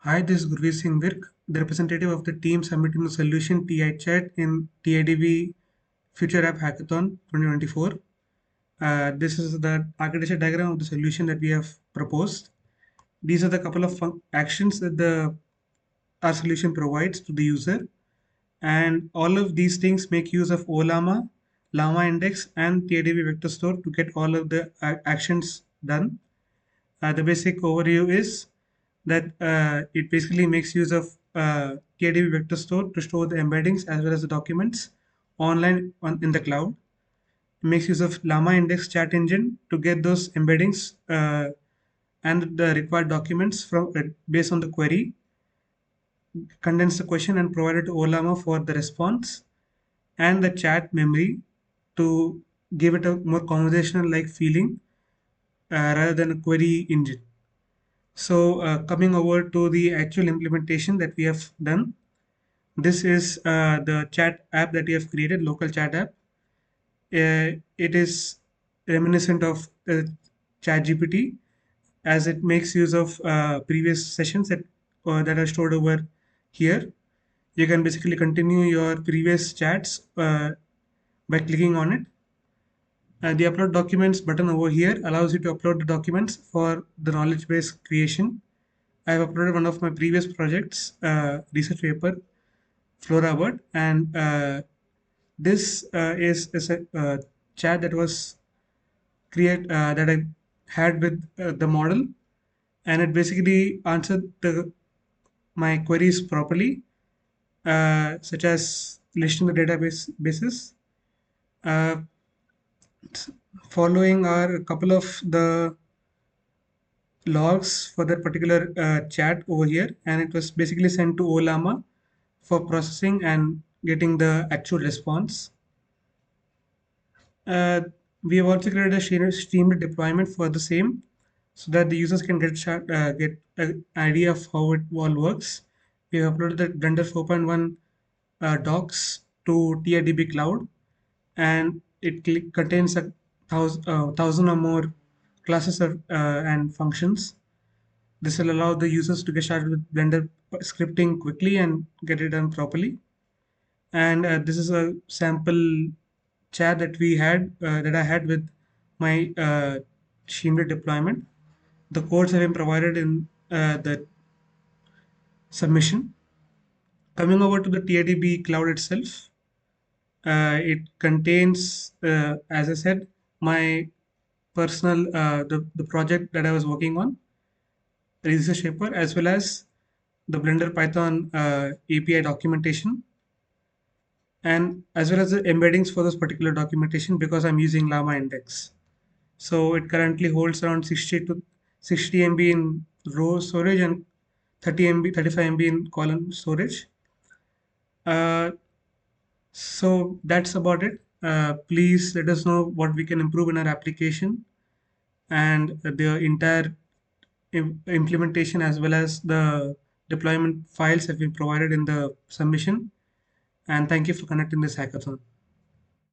Hi, this is Gurveer Singh Virk, the representative of the team submitting the solution TiChat in TiDB Future App Hackathon 2024. This is the architecture diagram of the solution that we have proposed. These are the couple of actions that our solution provides to the user, and all of these things make use of OLAMA, Llama Index, and TiDB Vector Store to get all of the actions done. The basic overview is that it basically makes use of TiDB vector store to store the embeddings as well as the documents online in the cloud. It makes use of Llama Index chat engine to get those embeddings and the required documents from based on the query, condense the question and provide it to OLAMA for the response, and the chat memory to give it a more conversational like feeling rather than a query engine. So coming over to the actual implementation that we have done, this is the chat app that we have created, local chat app. It is reminiscent of ChatGPT as it makes use of previous sessions that are stored over here. You can basically continue your previous chats by clicking on it. The upload documents button over here allows you to upload the documents for the knowledge base creation. I have uploaded one of my previous projects, research paper, Flora Bird, and this is a chat that was that I had with the model, and it basically answered my queries properly, such as listing the database basis. Uh, Following are a couple of the logs for that particular chat over here, and it was basically sent to Olama for processing and getting the actual response. Uh, we have also created a streamed deployment for the same so that the users can get an idea of how it all works. We have uploaded the Blender 4.1 docs to TiDB Cloud, and it contains a thousand or more classes and functions. This will allow the users to get started with Blender scripting quickly and get it done properly. And this is a sample chat that I had with my Shimmer deployment. The codes have been provided in the submission. Coming over to the TiDB cloud itself, it contains, as I said, my personal the project that I was working on, research paper, as well as the Blender Python API documentation, and as well as the embeddings for this particular documentation because I'm using Llama Index. So it currently holds around 60 MB in row storage and 35 MB in column storage. Uh, so that's about it. Please let us know what we can improve in our application, and the entire implementation as well as the deployment files have been provided in the submission. And thank you for conducting this hackathon.